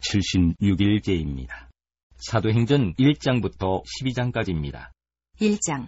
76일째입니다. 사도행전 1장부터 12장까지입니다. 1장.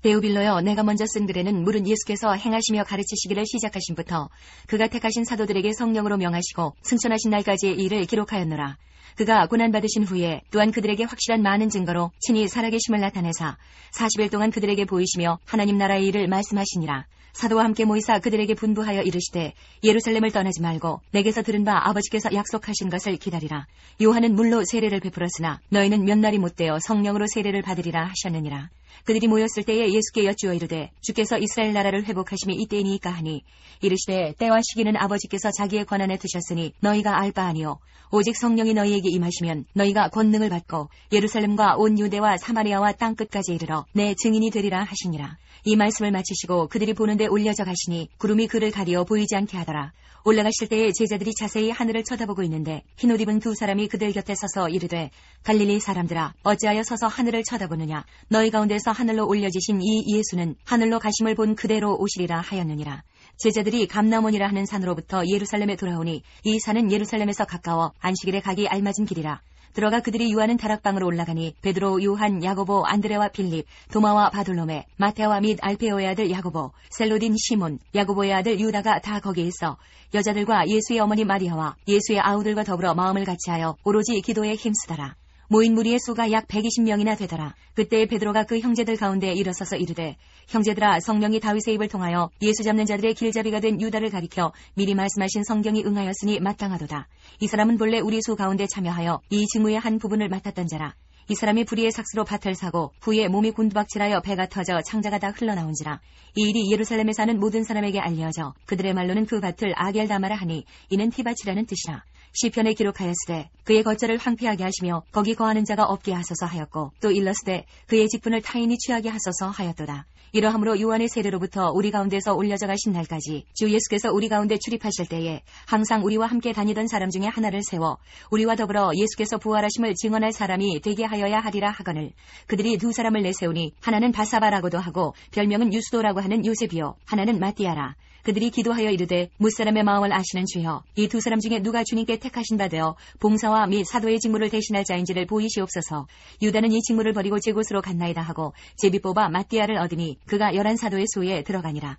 데오빌로여, 내가 먼저 쓴 글에는 물은 예수께서 행하시며 가르치시기를 시작하신부터 그가 택하신 사도들에게 성령으로 명하시고 승천하신 날까지의 일을 기록하였노라. 그가 고난받으신 후에 또한 그들에게 확실한 많은 증거로 친히 살아계심을 나타내사 40일 동안 그들에게 보이시며 하나님 나라의 일을 말씀하시니라. 사도와 함께 모이사 그들에게 분부하여 이르시되 예루살렘을 떠나지 말고 내게서 들은 바 아버지께서 약속하신 것을 기다리라. 요한은 물로 세례를 베풀었으나 너희는 몇 날이 못되어 성령으로 세례를 받으리라 하셨느니라. 그들이 모였을 때에 예수께 여쭈어 이르되 주께서 이스라엘 나라를 회복하심이 이때이니까 하니 이르시되 때와 시기는 아버지께서 자기의 권한에 두셨으니 너희가 알 바 아니요 오직 성령이 너희에게 임하시면 너희가 권능을 받고 예루살렘과 온 유대와 사마리아와 땅끝까지 이르러 내 증인이 되리라 하시니라. 이 말씀을 마치시고 그들이 보는데 올려져 가시니 구름이 그를 가리어 보이지 않게 하더라. 올라가실 때에 제자들이 자세히 하늘을 쳐다보고 있는데 흰옷 입은 두 사람이 그들 곁에 서서 이르되 갈릴리 사람들아, 어찌하여 서서 하늘을 쳐다보느냐. 너희 가운데서 하늘로 올려지신 이 예수는 하늘로 가심을 본 그대로 오시리라 하였느니라. 제자들이 감나몬이라 하는 산으로부터 예루살렘에 돌아오니 이 산은 예루살렘에서 가까워 안식일에 가기 알맞은 길이라. 들어가 그들이 유하는 다락방으로 올라가니 베드로, 요한, 야고보, 안드레와 빌립, 도마와 바돌로메, 마테와 및 알페오의 아들 야고보, 셀로딘 시몬, 야고보의 아들 유다가 다 거기에 있어 여자들과 예수의 어머니 마리아와 예수의 아우들과 더불어 마음을 같이하여 오로지 기도에 힘쓰더라. 모인 무리의 수가 약 120명이나 되더라. 그때 베드로가 그 형제들 가운데 일어서서 이르되 형제들아, 성령이 다윗의 입을 통하여 예수 잡는 자들의 길잡이가 된 유다를 가리켜 미리 말씀하신 성경이 응하였으니 마땅하도다. 이 사람은 본래 우리 수 가운데 참여하여 이 직무의 한 부분을 맡았던 자라. 이 사람이 불의의 삭스로 밭을 사고 후에 몸이 곤두박질하여 배가 터져 창자가 다 흘러나온지라. 이 일이 예루살렘에 사는 모든 사람에게 알려져 그들의 말로는 그 밭을 아겔다마라 하니 이는 티밭이라는 뜻이라. 시편에 기록하였으되 그의 거처를 황폐하게 하시며 거기 거하는 자가 없게 하소서 하였고 또 일렀으되 그의 직분을 타인이 취하게 하소서 하였도다. 이러함으로 요한의 세례로부터 우리 가운데서 올려져 가신 날까지 주 예수께서 우리 가운데 출입하실 때에 항상 우리와 함께 다니던 사람 중에 하나를 세워 우리와 더불어 예수께서 부활하심을 증언할 사람이 되게 하여야 하리라 하거늘 그들이 두 사람을 내세우니 하나는 바사바라고도 하고 별명은 유스도라고 하는 요셉이요 하나는 마띠아라. 그들이 기도하여 이르되 무사람의 마음을 아시는 주여, 이 두 사람 중에 누가 주님께 택하신 바 되어 봉사와 및 사도의 직무를 대신할 자인지를 보이시옵소서. 유다는 이 직무를 버리고 제 곳으로 갔나이다 하고 제비 뽑아 마띠아를 얻으니 그가 11사도의 수에 들어가니라.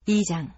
2장.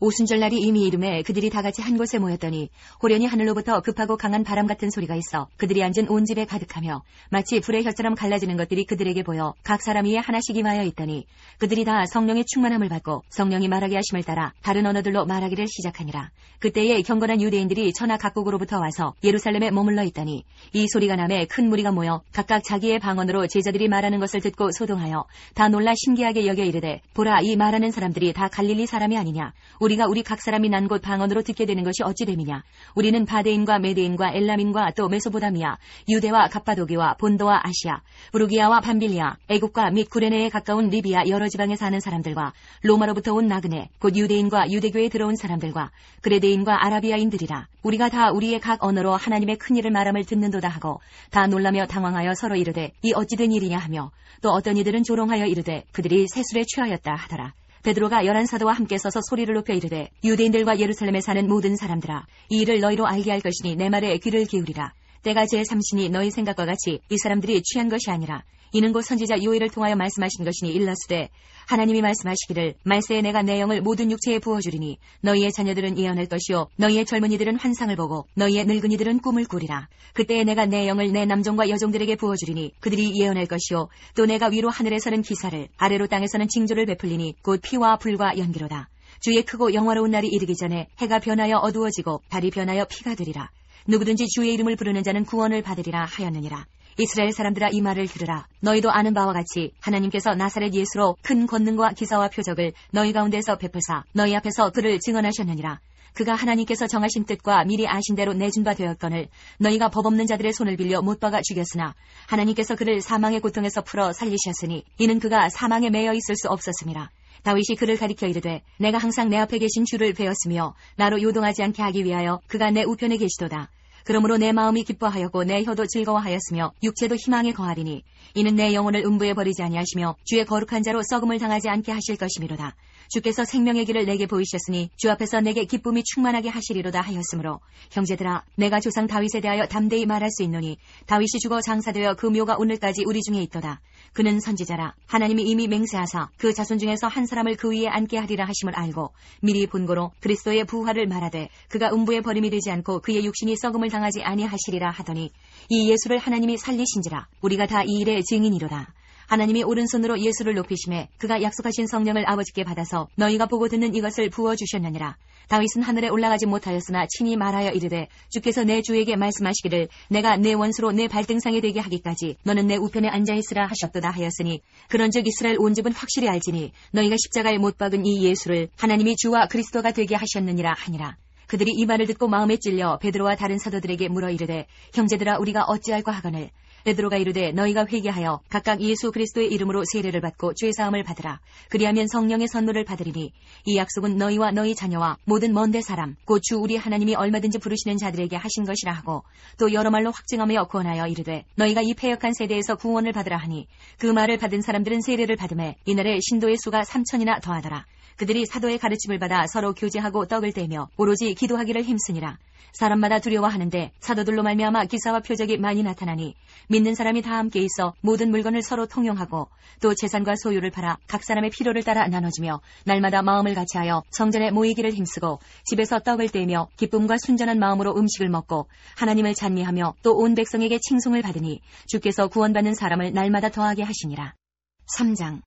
오순절날이 이미 이름에 그들이 다같이 한 곳에 모였더니 호련히 하늘로부터 급하고 강한 바람 같은 소리가 있어 그들이 앉은 온 집에 가득하며 마치 불의 혀처럼 갈라지는 것들이 그들에게 보여 각 사람 위에 하나씩 임하여 있더니 그들이 다 성령의 충만함을 받고 성령이 말하게 하심을 따라 다른 언어들로 말하기를 시작하니라. 그때에 경건한 유대인들이 천하 각국으로부터 와서 예루살렘에 머물러 있더니 이 소리가 나매 큰 무리가 모여 각각 자기의 방언으로 제자들이 말하는 것을 듣고 소동하여 다 놀라 신기하게 여겨 이르되 보라, 이 말하는 사람들이 다 갈릴리 사람이 아니냐. 우리가 우리 각 사람이 난 곳 방언으로 듣게 되는 것이 어찌 됨이냐. 우리는 바데인과 메데인과 엘람인과 또 메소보다미아, 유대와 갑바도기와 본도와 아시아, 부르기아와 밤빌리아, 애국과 및 구레네에 가까운 리비아 여러 지방에 사는 사람들과 로마로부터 온 나그네, 곧 유대인과 유대교에 들어온 사람들과 그레데인과 아라비아인들이라. 우리가 다 우리의 각 언어로 하나님의 큰 일을 말함을 듣는도다 하고 다 놀라며 당황하여 서로 이르되 이 어찌 된 일이냐 하며 또 어떤 이들은 조롱하여 이르되 그들이 세술에 취하였다 하더라. 베드로가 11사도와 함께 서서 소리를 높여 이르되 유대인들과 예루살렘에 사는 모든 사람들아, 이 일을 너희로 알게 할 것이니 내 말에 귀를 기울이라. 때가 제3신이 너희 생각과 같이 이 사람들이 취한 것이 아니라 이는 곧 선지자 요엘을 통하여 말씀하신 것이니 일렀으되 하나님이 말씀하시기를 말세에 내가 내 영을 모든 육체에 부어주리니 너희의 자녀들은 예언할 것이요 너희의 젊은이들은 환상을 보고 너희의 늙은이들은 꿈을 꾸리라. 그때에 내가 내 영을 내 남종과 여종들에게 부어주리니 그들이 예언할 것이요 또 내가 위로 하늘에서는 기사를 아래로 땅에서는 징조를 베풀리니 곧 피와 불과 연기로다. 주의 크고 영화로운 날이 이르기 전에 해가 변하여 어두워지고 달이 변하여 피가 되리라. 누구든지 주의 이름을 부르는 자는 구원을 받으리라 하였느니라. 이스라엘 사람들아, 이 말을 들으라. 너희도 아는 바와 같이 하나님께서 나사렛 예수로 큰 권능과 기사와 표적을 너희 가운데서 베푸사 너희 앞에서 그를 증언하셨느니라. 그가 하나님께서 정하신 뜻과 미리 아신 대로 내준 바 되었거늘 너희가 법 없는 자들의 손을 빌려 못 박아 죽였으나 하나님께서 그를 사망의 고통에서 풀어 살리셨으니 이는 그가 사망에 매여 있을 수 없었음이라. 다윗이 그를 가리켜 이르되 내가 항상 내 앞에 계신 주를 배웠으며 나로 요동하지 않게 하기 위하여 그가 내 우편에 계시도다. 그러므로 내 마음이 기뻐하였고 내 혀도 즐거워하였으며 육체도 희망에 거하리니 이는 내 영혼을 음부에 버리지 아니하시며 주의 거룩한 자로 썩음을 당하지 않게 하실 것이미로다. 주께서 생명의 길을 내게 보이셨으니 주 앞에서 내게 기쁨이 충만하게 하시리로다 하였으므로 형제들아 내가 조상 다윗에 대하여 담대히 말할 수 있노니 다윗이 죽어 장사되어 그 묘가 오늘까지 우리 중에 있도다. 그는 선지자라. 하나님이 이미 맹세하사 그 자손 중에서 한 사람을 그 위에 앉게 하리라 하심을 알고 미리 본고로 그리스도의 부활을 말하되 그가 음부에 버림이 되지 않고 그의 육신이 썩음을 당하지 아니하시리라 하더니 이 예수를 하나님이 살리신지라. 우리가 다 이 일의 증인이로다. 하나님이 오른손으로 예수를 높이심에 그가 약속하신 성령을 아버지께 받아서 너희가 보고 듣는 이것을 부어주셨느니라. 다윗은 하늘에 올라가지 못하였으나 친히 말하여 이르되 주께서 내 주에게 말씀하시기를 내가 내 원수로 내 발등상에 되게 하기까지 너는 내 우편에 앉아있으라 하셨도다 하였으니 그런즉 이스라엘 온 집은 확실히 알지니 너희가 십자가에 못 박은 이 예수를 하나님이 주와 그리스도가 되게 하셨느니라 하니라. 그들이 이 말을 듣고 마음에 찔려 베드로와 다른 사도들에게 물어 이르되 형제들아 우리가 어찌할까 하거늘 베드로가 이르되 너희가 회개하여 각각 예수 그리스도의 이름으로 세례를 받고 죄사함을 받으라. 그리하면 성령의 선물을 받으리니 이 약속은 너희와 너희 자녀와 모든 먼데 사람 곧 주 우리 하나님이 얼마든지 부르시는 자들에게 하신 것이라 하고 또 여러 말로 확증하며 권하여 이르되 너희가 이 패역한 세대에서 구원을 받으라 하니 그 말을 받은 사람들은 세례를 받음에 이날에 신도의 수가 3,000이나 더하더라. 그들이 사도의 가르침을 받아 서로 교제하고 떡을 떼며 오로지 기도하기를 힘쓰니라. 사람마다 두려워하는데 사도들로 말미암아 기사와 표적이 많이 나타나니 믿는 사람이 다 함께 있어 모든 물건을 서로 통용하고 또 재산과 소유를 팔아 각 사람의 필요를 따라 나눠주며 날마다 마음을 같이하여 성전에 모이기를 힘쓰고 집에서 떡을 떼며 기쁨과 순전한 마음으로 음식을 먹고 하나님을 찬미하며 또 온 백성에게 칭송을 받으니 주께서 구원받는 사람을 날마다 더하게 하시니라. 3장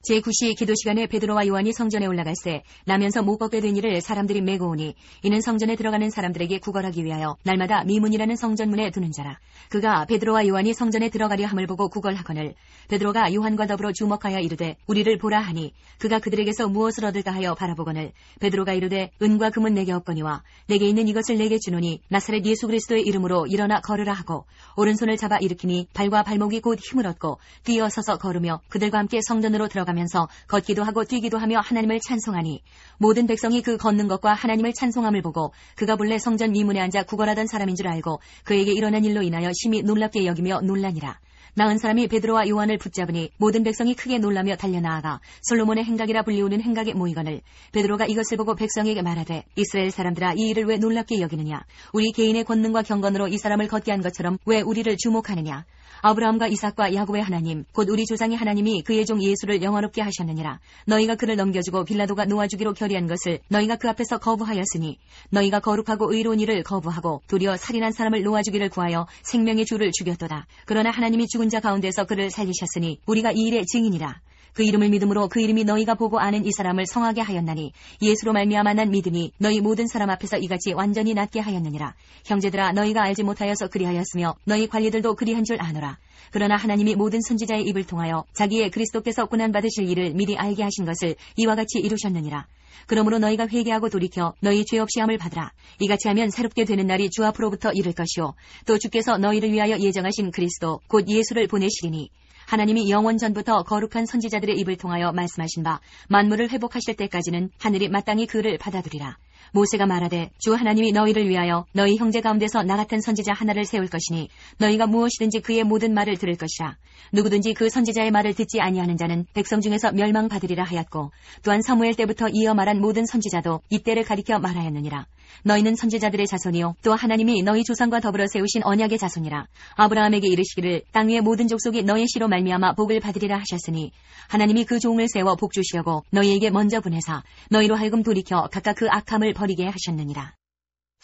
제9시 기도 시간에 베드로와 요한이 성전에 올라갈새 나면서 못 걷게 된 이를 사람들이 메고 오니 이는 성전에 들어가는 사람들에게 구걸하기 위하여 날마다 미문이라는 성전문에 두는 자라. 그가 베드로와 요한이 성전에 들어가려 함을 보고 구걸하거늘 베드로가 요한과 더불어 주목하여 이르되 우리를 보라 하니 그가 그들에게서 무엇을 얻을까 하여 바라보거늘 베드로가 이르되 은과 금은 내게 없거니와 내게 있는 이것을 내게 주노니 나사렛 예수 그리스도의 이름으로 일어나 걸으라 하고 오른손을 잡아 일으키니 발과 발목이 곧 힘을 얻고 뛰어 서서 걸으며 그들과 함께 성전으로 들어가면서 걷기도 하고 뛰기도 하며 하나님을 찬송하니 모든 백성이 그 걷는 것과 하나님을 찬송함을 보고 그가 본래 성전 미문에 앉아 구걸하던 사람인 줄 알고 그에게 일어난 일로 인하여 심히 놀랍게 여기며 놀라니라. 나은 사람이 베드로와 요한을 붙잡으니 모든 백성이 크게 놀라며 달려나아가 솔로몬의 행각이라 불리우는 행각에 모이거늘 베드로가 이것을 보고 백성에게 말하되 이스라엘 사람들아 이 일을 왜 놀랍게 여기느냐. 우리 개인의 권능과 경건으로 이 사람을 걷게 한 것처럼 왜 우리를 주목하느냐. 아브라함과 이삭과 야곱의 하나님 곧 우리 조상의 하나님이 그의 종 예수를 영화롭게 하셨느니라. 너희가 그를 넘겨주고 빌라도가 놓아주기로 결의한 것을 너희가 그 앞에서 거부하였으니 너희가 거룩하고 의로운 일을 거부하고 도리어 살인한 사람을 놓아주기를 구하여 생명의 주를 죽였도다. 그러나 하나님이 죽은 자 가운데서 그를 살리셨으니 우리가 이 일의 증인이라. 그 이름을 믿음으로 그 이름이 너희가 보고 아는 이 사람을 성하게 하였나니 예수로 말미암아 난 믿음이 너희 모든 사람 앞에서 이같이 완전히 낫게 하였느니라. 형제들아 너희가 알지 못하여서 그리하였으며 너희 관리들도 그리한 줄 아노라. 그러나 하나님이 모든 선지자의 입을 통하여 자기의 그리스도께서 고난받으실 일을 미리 알게 하신 것을 이와 같이 이루셨느니라. 그러므로 너희가 회개하고 돌이켜 너희 죄 없이 함을 받으라. 이같이 하면 새롭게 되는 날이 주 앞으로부터 이를 것이요 또 주께서 너희를 위하여 예정하신 그리스도 곧 예수를 보내시리니 하나님이 영원 전부터 거룩한 선지자들의 입을 통하여 말씀하신 바 만물을 회복하실 때까지는 하늘이 마땅히 그를 받아들이라. 모세가 말하되 주 하나님이 너희를 위하여 너희 형제 가운데서 나 같은 선지자 하나를 세울 것이니 너희가 무엇이든지 그의 모든 말을 들을 것이라. 누구든지 그 선지자의 말을 듣지 아니하는 자는 백성 중에서 멸망받으리라 하였고 또한 사무엘 때부터 이어 말한 모든 선지자도 이때를 가리켜 말하였느니라. 너희는 선지자들의 자손이요 또 하나님이 너희 조상과 더불어 세우신 언약의 자손이라. 아브라함에게 이르시기를 땅 위의 모든 족속이 너희 씨로 말미암아 복을 받으리라 하셨으니 하나님이 그 종을 세워 복 주시려고 너희에게 먼저 보내사 너희로 하여금 돌이켜 각각 그 악함을 버리게 하셨느니라.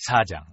4장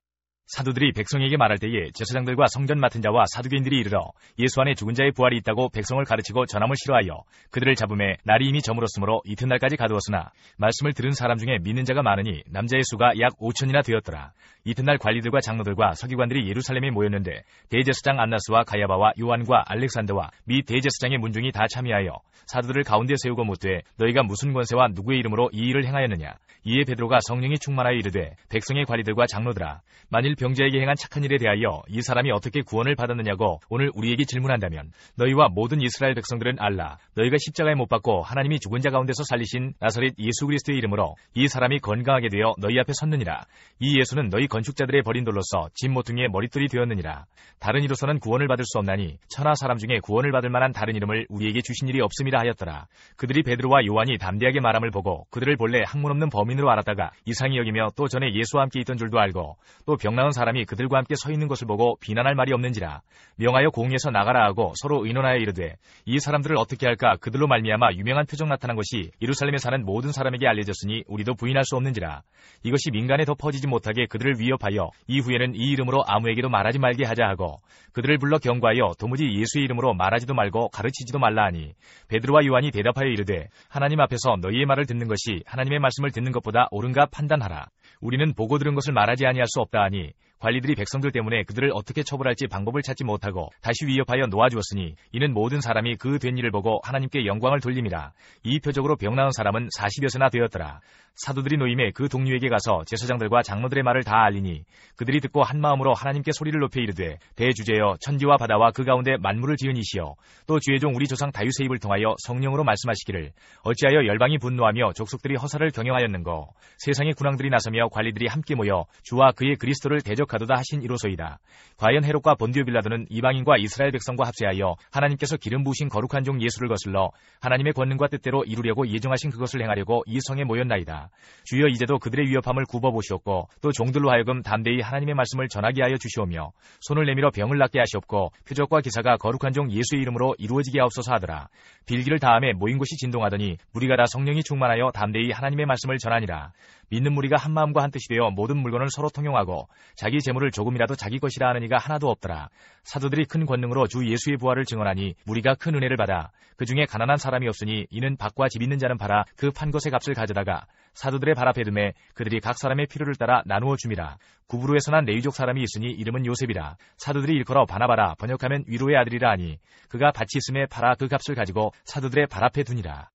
사도들이 백성에게 말할 때에 제사장들과 성전 맡은 자와 사두개인들이 이르러 예수 안에 죽은 자의 부활이 있다고 백성을 가르치고 전함을 싫어하여 그들을 잡음에 날이 이미 저물었으므로 이튿날까지 가두었으나 말씀을 들은 사람 중에 믿는 자가 많으니 남자의 수가 약 5,000이나 되었더라. 이튿날 관리들과 장로들과 서기관들이 예루살렘에 모였는데 대제사장 안나스와 가야바와 요한과 알렉산더와 및 대제사장의 문중이 다 참여하여 사도들을 가운데 세우고 묻되 너희가 무슨 권세와 누구의 이름으로 이 일을 행하였느냐. 이에 베드로가 성령이 충만하여 이르되 백성의 관리들과 장로들아 만일 병자에게 행한 착한 일에 대하여 이 사람이 어떻게 구원을 받았느냐고 오늘 우리에게 질문한다면 너희와 모든 이스라엘 백성들은 알라. 너희가 십자가에 못 박고 하나님이 죽은 자 가운데서 살리신 나사렛 예수 그리스도의 이름으로 이 사람이 건강하게 되어 너희 앞에 섰느니라. 이 예수는 너희 건축자들의 버린 돌로서 집 모퉁이의 머릿돌이 되었느니라. 다른 이로서는 구원을 받을 수 없나니 천하 사람 중에 구원을 받을 만한 다른 이름을 우리에게 주신 일이 없음이라 하였더라. 그들이 베드로와 요한이 담대하게 말함을 보고 그들을 본래 학문 없는 범인으로 알았다가 이상히 여기며 또 전에 예수와 함께 있던 줄도 알고 또 병 나은 사람이 그들과 함께 서 있는 것을 보고 비난할 말이 없는지라. 명하여 공의에서 나가라 하고 서로 의논하여 이르되 이 사람들을 어떻게 할까? 그들로 말미암아 유명한 표적 나타난 것이 예루살렘에 사는 모든 사람에게 알려졌으니 우리도 부인할 수 없는지라. 이것이 민간에 더 퍼지지 못하게 그들을 위협하여 이후에는 이 이름으로 아무에게도 말하지 말게 하자 하고 그들을 불러 경고하여 도무지 예수의 이름으로 말하지도 말고 가르치지도 말라 하니 베드로와 요한이 대답하여 이르되 하나님 앞에서 너희의 말을 듣는 것이 하나님의 말씀을 듣는 것보다 옳은가 판단하라. 우리는 보고 들은 것을 말하지 아니할 수 없다 하니 관리들이 백성들 때문에 그들을 어떻게 처벌할지 방법을 찾지 못하고 다시 위협하여 놓아주었으니 이는 모든 사람이 그 된 일을 보고 하나님께 영광을 돌림이라. 이 표적으로 병 나은 사람은 40여세나 되었더라. 사도들이 노임에 그 동료에게 가서 제사장들과 장로들의 말을 다 알리니 그들이 듣고 한 마음으로 하나님께 소리를 높여 이르되 대주제여 천지와 바다와 그 가운데 만물을 지은 이시여 또 주의 종 우리 조상 다윗의 입을 통하여 성령으로 말씀하시기를 어찌하여 열방이 분노하며 족속들이 허사를 경영하였는고 세상의 군왕들이 나서며 관리들이 함께 모여 주와 그의 그리스도를 대적하도다 하신 이로소이다. 과연 헤롯과 본디오 빌라도는 이방인과 이스라엘 백성과 합세하여 하나님께서 기름 부으신 거룩한 종 예수를 거슬러 하나님의 권능과 뜻대로 이루려고 예정하신 그것을 행하려고 이 성에 모였나이다. 주여 이제도 그들의 위협함을 굽어보시옵고 또 종들로 하여금 담대히 하나님의 말씀을 전하게 하여 주시오며 손을 내밀어 병을 낫게 하시옵고 표적과 기사가 거룩한 종 예수의 이름으로 이루어지게 하옵소서 하더라. 빌기를 다음에 모인 곳이 진동하더니 무리가 다 성령이 충만하여 담대히 하나님의 말씀을 전하니라. 믿는 무리가 한 마음과 한 뜻이 되어 모든 물건을 서로 통용하고 자기 재물을 조금이라도 자기 것이라 하는 이가 하나도 없더라. 사도들이 큰 권능으로 주 예수의 부활을 증언하니 무리가 큰 은혜를 받아 그 중에 가난한 사람이 없으니 이는 밭과 집 있는 자는 팔아 그 판 것의 값을 가져다가 사도들의 발 앞에 두매 그들이 각 사람의 필요를 따라 나누어 줌이라. 구브로에서 난 레위족 사람이 있으니 이름은 요셉이라. 사도들이 일컬어 바나바라 번역하면 위로의 아들이라 하니 그가 밭이 있음에 팔아 그 값을 가지고 사도들의 발 앞에 두니라.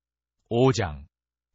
5장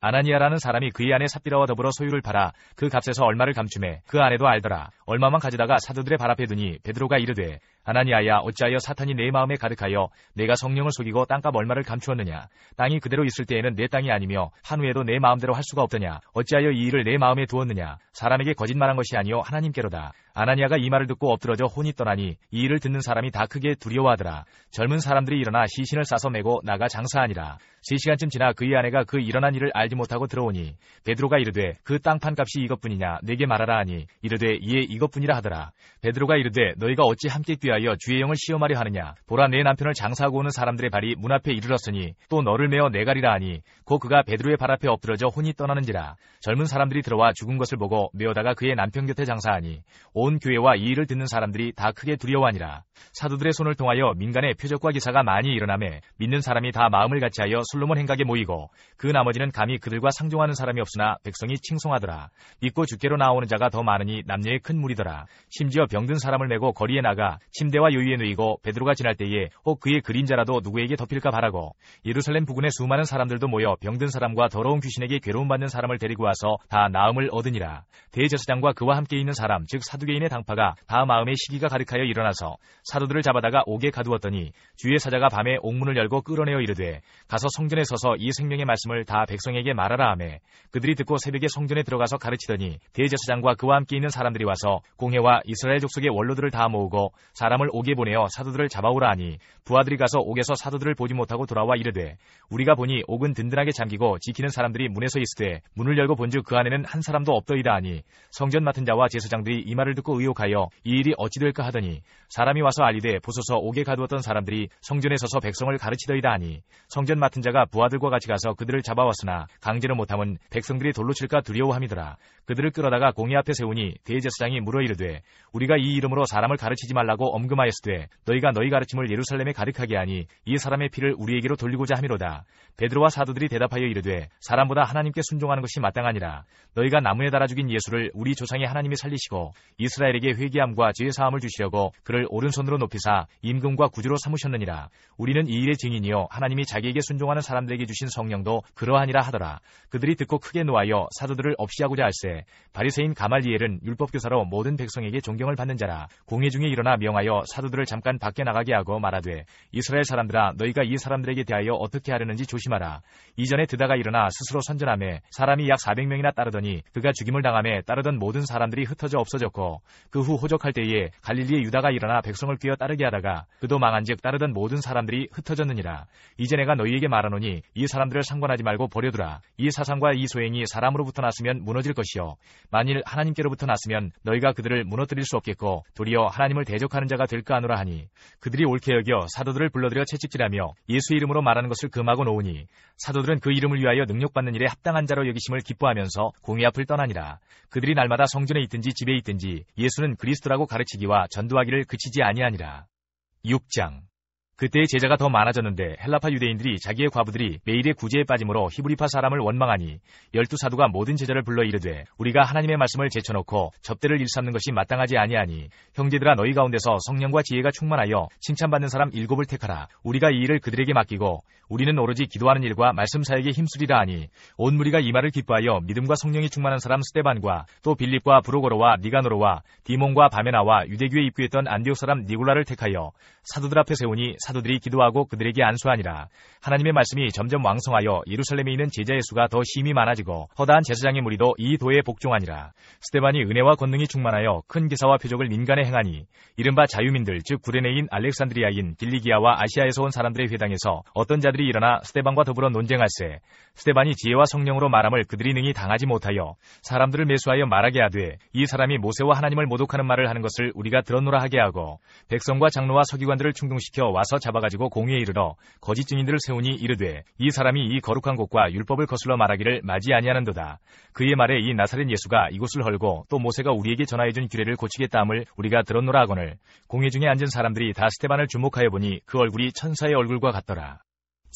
아나니아라는 사람이 그의 아내 삽비라와 더불어 소유를 팔아 그 값에서 얼마를 감추매 그 아내도 알더라. 얼마만 가져다가 사도들의 발 앞에 두니 베드로가 이르되 아나니아야 어찌하여 사탄이 내 마음에 가득하여 내가 성령을 속이고 땅값 얼마를 감추었느냐. 땅이 그대로 있을 때에는 내 땅이 아니며 한 후에도 내 마음대로 할 수가 없더냐. 어찌하여 이 일을 내 마음에 두었느냐. 사람에게 거짓말한 것이 아니요 하나님께로다. 아나니아가 이 말을 듣고 엎드러져 혼이 떠나니 이 일을 듣는 사람이 다 크게 두려워하더라. 젊은 사람들이 일어나 시신을 싸서 메고 나가 장사하니라. 3시간쯤 지나 그의 아내가 그 일어난 일을 알지 못하고 들어오니 베드로가 이르되 그 땅판 값이 이것뿐이냐 내게 말하라 하니 이르되 이에 이것뿐이라 하더라. 베드로가 이르되 너희가 어찌 함께 꾀하여 주의 영을 시험하려 하느냐. 보라 내 남편을 장사하고 오는 사람들의 발이 문 앞에 이르렀으니 또 너를 메어 내가리라 하니 곧 그가 베드로의 발 앞에 엎드러져 혼이 떠나는지라. 젊은 사람들이 들어와 죽은 것을 보고 메어다가 그의 남편 곁에 장사하니 온 교회와 이 일을 듣는 사람들이 다 크게 두려워하니라. 사도들의 손을 통하여 민간의 표적과 기사가 많이 일어나매 믿는 사람이 다 마음을 같이하여 솔로몬 행각에 모이고 그 나머지는 감히 그들과 상종하는 사람이 없으나 백성이 칭송하더라. 믿고 주께로 나오는 자가 더 많으니 남녀의 큰 무리더라. 심지어 병든 사람을 메고 거리에 나가 침대와 요위에 누이고 베드로가 지날 때에 혹 그의 그림자라도 누구에게 덮일까 바라고 예루살렘 부근에 수많은 사람들도 모여 병든 사람과 더러운 귀신에게 괴로움받는 사람을 데리고 와서 다 나음을 얻으니라. 대제사장과 그와 함께 있는 사람 즉 사두개인의 당파가 다 마음에 시기가 가득하여 일어나서 사도들을 잡아다가 옥에 가두었더니 주의 사자가 밤에 옥문을 열고 끌어내어 이르되 가서 성전에 서서 이 생명의 말씀을 다 백성에게 말하라 하매 그들이 듣고 새벽에 성전에 들어가서 가르치더니 대제사장과 그와 함께 있는 사람들이 와서 공회와 이스라엘 족속의 원로들을 다 모으고 사람을 옥에 보내어 사도들을 잡아오라 하니 부하들이 가서 옥에서 사도들을 보지 못하고 돌아와 이르되 우리가 보니 옥은 든든하게 잠기고 지키는 사람들이 문에서 있으되 문을 열고 본즉 그 안에는 한 사람도 없더이다 하니 성전 맡은 자와 제사장들이 이 말을 듣고 의혹하여 이 일이 어찌 될까 하더니 사람이 와서 알리되 보소서 옥에 가두었던 사람들이 성전에 서서 백성을 가르치더이다 하니 성전 맡은 자가 부하들과 같이 가서 그들을 잡아왔으나 강제로 못함은 백성들이 돌로 칠까 두려워함이더라. 그들을 끌어다가 공회 앞에 세우니 대제사장이 물어 이르되 우리가 이 이름으로 사람을 가르치지 말라고 엄금하였으되 너희가 너희 가르침을 예루살렘에 가득하게 하니 이 사람의 피를 우리에게로 돌리고자 함이로다. 베드로와 사도들이 대답하여 이르되 사람보다 하나님께 순종하는 것이 마땅하니라. 너희가 나무에 달아 죽인 예수를 우리 조상의 하나님이 살리시고 이스라엘에게 회개함과 죄 사함을 주시려고 그를 오른손으로 높이사 임금과 구주로 삼으셨느니라. 우리는 이 일의 증인이요 하나님이 자기에게 순종하는 사람들에게 주신 성령도 그러하니라 하더라. 그들이 듣고 크게 노하여 사도들을 없이하고자 할세 바리새인 가말리엘은 율법교사로 모든 백성에게 존경을 받는 자라. 공회 중에 일어나 명하여 명하여 사도들을 잠깐 밖에 나가게 하고 말하되 이스라엘 사람들아 너희가 이 사람들에게 대하여 어떻게 하려는지 조심하라. 이전에 드다가 일어나 스스로 선전하며 사람이 약 400명이나 따르더니 그가 죽임을 당하며 따르던 모든 사람들이 흩어져 없어졌고 그 후 호적할 때에 갈릴리의 유다가 일어나 백성을 뀌어 따르게 하다가 그도 망한즉 따르던 모든 사람들이 흩어졌느니라. 이제 내가 너희에게 말하노니 이 사람들을 상관하지 말고 버려두라. 이 사상과 이 소행이 사람으로부터 났으면 무너질 것이요 만일 하나님께로부터 났으면 너희가 그들을 무너뜨릴 수 없겠고 도리어 하나님을 대적하는 자가 될까 하노라 하니 그들이 옳게 여겨 사도들을 불러들여 채찍질하며 예수 이름으로 말하는 것을 금하고 놓으니 사도들은 그 이름을 위하여 능력받는 일에 합당한 자로 여기심을 기뻐하면서 공의 앞을 떠나니라. 그들이 날마다 성전에 있든지 집에 있든지 예수는 그리스도라고 가르치기와 전도하기를 그치지 아니하니라. 6장 그때의 제자가 더 많아졌는데 헬라파 유대인들이 자기의 과부들이 매일의 구제에 빠짐으로 히브리파 사람을 원망하니 12사도가 모든 제자를 불러 이르되 우리가 하나님의 말씀을 제쳐놓고 접대를 일삼는 것이 마땅하지 아니하니 형제들아 너희 가운데서 성령과 지혜가 충만하여 칭찬받는 사람 7을 택하라. 우리가 이 일을 그들에게 맡기고 우리는 오로지 기도하는 일과 말씀 사역에 힘쓰리라 하니 온 무리가 이 말을 기뻐하여 믿음과 성령이 충만한 사람 스데반과 또 빌립과 브로고로와 니가노로와 디몬과 바메나와 유대교에 입교했던 안디옥 사람 니골라를 택하여 사도들 앞에 세우니 사도들이 기도하고 그들에게 안수하니라. 하나님의 말씀이 점점 왕성하여 예루살렘에 있는 제자의 수가 더 심히 많아지고 허다한 제사장의 무리도 이 도에 복종하니라. 스데반이 은혜와 권능이 충만하여 큰 기사와 표적을 민간에 행하니 이른바 자유민들 즉 구레네인 알렉산드리아인 길리기아와 아시아에서 온 사람들의 회당에서 어떤 자들이 일어나 스데반과 더불어 논쟁할세 스데반이 지혜와 성령으로 말함을 그들이 능히 당하지 못하여 사람들을 매수하여 말하게 하되 이 사람이 모세와 하나님을 모독하는 말을 하는 것을 우리가 들었노라 하게 하고 백성과 장로와 서기관들을 충동시켜 와서 잡아가지고 공의에 이르러 거짓 증인들을 세우니 이르되 이 사람이 이 거룩한 곳과 율법을 거슬러 말하기를 마지 아니하는도다. 그의 말에 이 나사렛 예수가 이곳을 헐고 또 모세가 우리에게 전하여준 규례를 고치겠다 함을 우리가 들었노라 하거늘 공회 중에 앉은 사람들이 다 스데반을 주목하여 보니 그 얼굴이 천사의 얼굴과 같더라.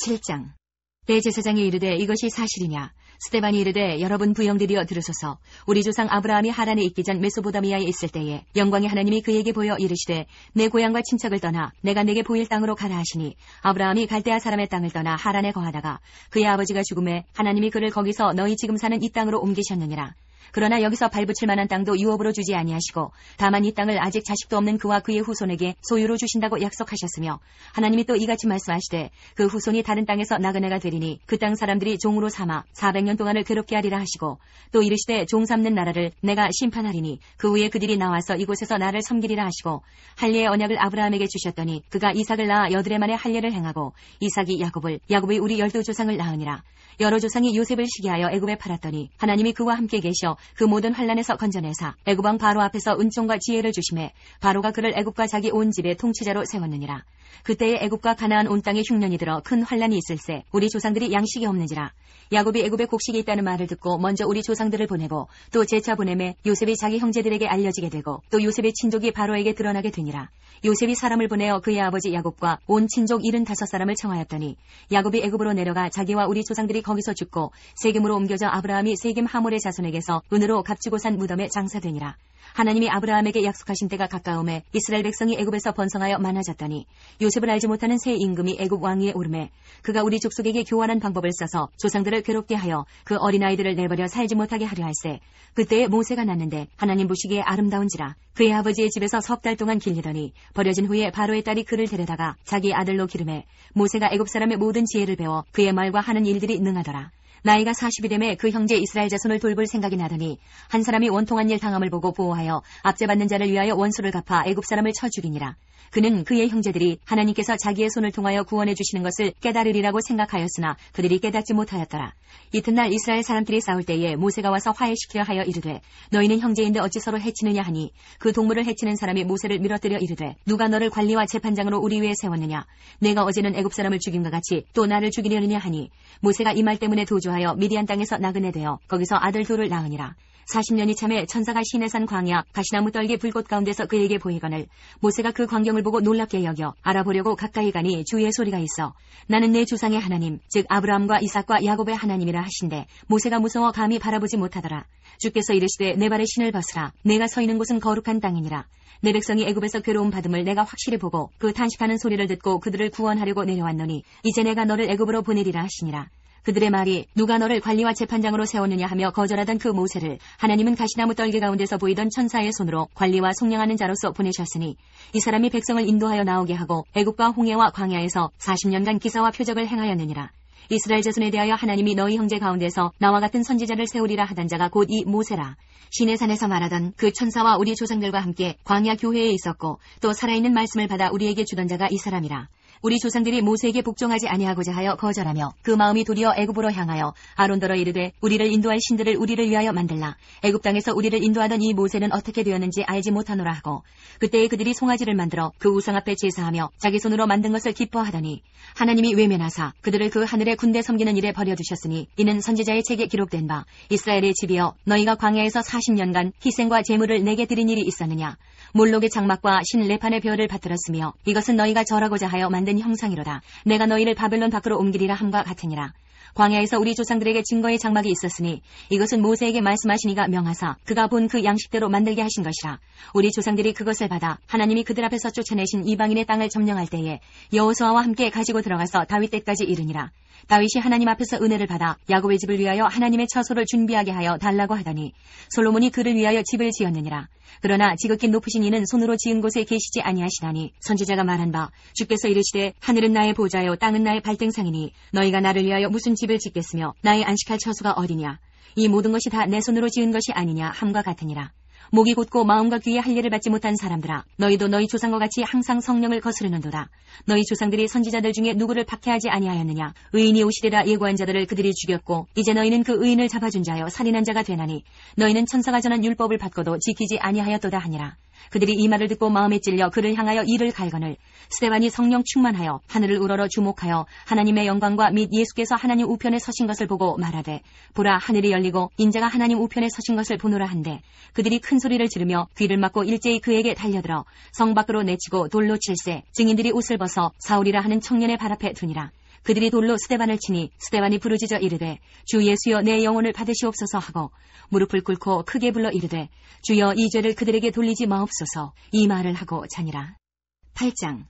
7장 대제사장이 이르되 이것이 사실이냐? 스데반이 이르되 여러분 부형들이여 들으소서. 우리 조상 아브라함이 하란에 있기 전 메소포다미아에 있을 때에 영광의 하나님이 그에게 보여 이르시되 내 고향과 친척을 떠나 내가 내게 보일 땅으로 가라 하시니 아브라함이 갈대아 사람의 땅을 떠나 하란에 거하다가 그의 아버지가 죽음에 하나님이 그를 거기서 너희 지금 사는 이 땅으로 옮기셨느니라. 그러나 여기서 발붙일 만한 땅도 유업으로 주지 아니하시고 다만 이 땅을 아직 자식도 없는 그와 그의 후손에게 소유로 주신다고 약속하셨으며 하나님이 또 이같이 말씀하시되 그 후손이 다른 땅에서 나그네가 되리니 그 땅 사람들이 종으로 삼아 400년 동안을 괴롭게 하리라 하시고 또 이르시되 종 삼는 나라를 내가 심판하리니 그 후에 그들이 나와서 이곳에서 나를 섬기리라 하시고 할례의 언약을 아브라함에게 주셨더니 그가 이삭을 낳아 여드레 만에 할례를 행하고 이삭이 야곱이 우리 12조상을 낳으니라. 여러 조상이 요셉을 시기하여 애굽에 팔았더니 하나님이 그와 함께 계셔 그 모든 환난에서 건져내사 애굽 왕 바로 앞에서 은총과 지혜를 주심에 바로가 그를 애굽과 자기 온 집의 통치자로 세웠느니라. 그때에 애굽과 가나안 온 땅에 흉년이 들어 큰 환난이 있을세 우리 조상들이 양식이 없는지라. 야곱이 애굽에 곡식이 있다는 말을 듣고 먼저 우리 조상들을 보내고 또 재차 보내매 요셉이 자기 형제들에게 알려지게 되고 또 요셉의 친족이 바로에게 드러나게 되니라. 요셉이 사람을 보내어 그의 아버지 야곱과 온 친족 75사람을 청하였더니 야곱이 애굽으로 내려가 자기와 우리 조상들이 거기서 죽고 세겜으로 옮겨져 아브라함이 세겜 하몰의 자손에게서 은으로 값주고 산 무덤에 장사되니라. 하나님이 아브라함에게 약속하신 때가 가까움에 이스라엘 백성이 애굽에서 번성하여 많아졌더니 요셉을 알지 못하는 새 임금이 애굽 왕위에 오르매 그가 우리 족속에게 교환한 방법을 써서 조상들을 괴롭게 하여 그 어린아이들을 내버려 살지 못하게 하려 할세. 그때에 모세가 났는데 하나님 보시기에 아름다운지라. 그의 아버지의 집에서 10달 동안 길리더니 버려진 후에 바로의 딸이 그를 데려다가 자기 아들로 기르매 모세가 애굽 사람의 모든 지혜를 배워 그의 말과 하는 일들이 능하더라. 나이가 40이 되매 그 형제 이스라엘 자손을 돌볼 생각이 나더니 한 사람이 원통한 일 당함을 보고 보호하여 압제받는 자를 위하여 원수를 갚아 애굽 사람을 쳐 죽이니라. 그는 그의 형제들이 하나님께서 자기의 손을 통하여 구원해 주시는 것을 깨달으리라고 생각하였으나 그들이 깨닫지 못하였더라. 이튿날 이스라엘 사람들이 싸울 때에 모세가 와서 화해시키려 하여 이르되 너희는 형제인데 어찌 서로 해치느냐 하니 그 동물을 해치는 사람이 모세를 밀어뜨려 이르되 누가 너를 관리와 재판장으로 우리 위에 세웠느냐? 내가 어제는 애굽 사람을 죽임과 같이 또 나를 죽이려느냐 하니 모세가 이 말 때문에 도주하여 미디안 땅에서 나그네 되어 거기서 아들 둘을 낳으니라. 40년이 참에 천사가 시내산 광야 가시나무 떨기 불꽃 가운데서 그에게 보이거늘 모세가 그 광경을 보고 놀랍게 여겨 알아보려고 가까이 가니 주의 소리가 있어 나는 내 조상의 하나님 즉 아브라함과 이삭과 야곱의 하나님이라 하신대 모세가 무서워 감히 바라보지 못하더라. 주께서 이르시되 내 발에 신을 벗으라. 내가 서 있는 곳은 거룩한 땅이니라. 내 백성이 애굽에서 괴로움 받음을 내가 확실히 보고 그 탄식하는 소리를 듣고 그들을 구원하려고 내려왔노니 이제 내가 너를 애굽으로 보내리라 하시니라. 그들의 말이 누가 너를 관리와 재판장으로 세웠느냐 하며 거절하던 그 모세를 하나님은 가시나무 떨기 가운데서 보이던 천사의 손으로 관리와 속량하는 자로서 보내셨으니 이 사람이 백성을 인도하여 나오게 하고 애굽과 홍해와 광야에서 40년간 기사와 표적을 행하였느니라. 이스라엘 자손에 대하여 하나님이 너희 형제 가운데서 나와 같은 선지자를 세우리라 하던 자가 곧 이 모세라. 시내산에서 말하던 그 천사와 우리 조상들과 함께 광야 교회에 있었고 또 살아있는 말씀을 받아 우리에게 주던 자가 이 사람이라. 우리 조상들이 모세에게 복종하지 아니하고자 하여 거절하며 그 마음이 도리어 애굽으로 향하여 아론더러 이르되 우리를 인도할 신들을 우리를 위하여 만들라. 애굽 땅에서 우리를 인도하던 이 모세는 어떻게 되었는지 알지 못하노라 하고 그때에 그들이 송아지를 만들어 그 우상 앞에 제사하며 자기 손으로 만든 것을 기뻐하더니 하나님이 외면하사 그들을 그 하늘의 군대 섬기는 일에 버려두셨으니 이는 선지자의 책에 기록된 바 이스라엘의 집이여 너희가 광야에서 40년간 희생과 제물을 내게 드린 일이 있었느냐. 몰록의 장막과 신 레판의 별을 받들었으며 이것은 너희가 절하고자 하여 만든 형상이로다. 내가 너희를 바벨론 밖으로 옮기리라 함과 같으니라. 광야에서 우리 조상들에게 증거의 장막이 있었으니 이것은 모세에게 말씀하시니가 명하사 그가 본 그 양식대로 만들게 하신 것이라. 우리 조상들이 그것을 받아 하나님이 그들 앞에서 쫓아내신 이방인의 땅을 점령할 때에 여호수아와 함께 가지고 들어가서 다윗 때까지 이르니라. 다윗이 하나님 앞에서 은혜를 받아 야곱의 집을 위하여 하나님의 처소를 준비하게 하여 달라고 하더니 솔로몬이 그를 위하여 집을 지었느니라. 그러나 지극히 높으신 이는 손으로 지은 곳에 계시지 아니하시나니 선지자가 말한 바 주께서 이르시되 하늘은 나의 보좌요 땅은 나의 발등상이니 너희가 나를 위하여 무슨 집을 짓겠으며 나의 안식할 처소가 어디냐. 이 모든 것이 다 내 손으로 지은 것이 아니냐 함과 같으니라. 목이 곧고 마음과 귀에 할례를 받지 못한 사람들아 너희도 너희 조상과 같이 항상 성령을 거스르는도다. 너희 조상들이 선지자들 중에 누구를 박해하지 아니하였느냐. 의인이 오시리라 예고한 자들을 그들이 죽였고 이제 너희는 그 의인을 잡아준 자여 살인한 자가 되나니 너희는 천사가 전한 율법을 받고도 지키지 아니하였도다 하니라. 그들이 이 말을 듣고 마음에 찔려 그를 향하여 이를 갈거늘 스데반이 성령 충만하여 하늘을 우러러 주목하여 하나님의 영광과 및 예수께서 하나님 우편에 서신 것을 보고 말하되 보라 하늘이 열리고 인자가 하나님 우편에 서신 것을 보노라 한데 그들이 큰 소리를 지르며 귀를 막고 일제히 그에게 달려들어 성 밖으로 내치고 돌로 칠세 증인들이 옷을 벗어 사울이라 하는 청년의 발 앞에 두니라. 그들이 돌로 스데반을 치니 스데반이 부르짖어 이르되 주 예수여 내 영혼을 받으시옵소서 하고 무릎을 꿇고 크게 불러 이르되 주여 이 죄를 그들에게 돌리지 마옵소서 이 말을 하고 자니라. 8장.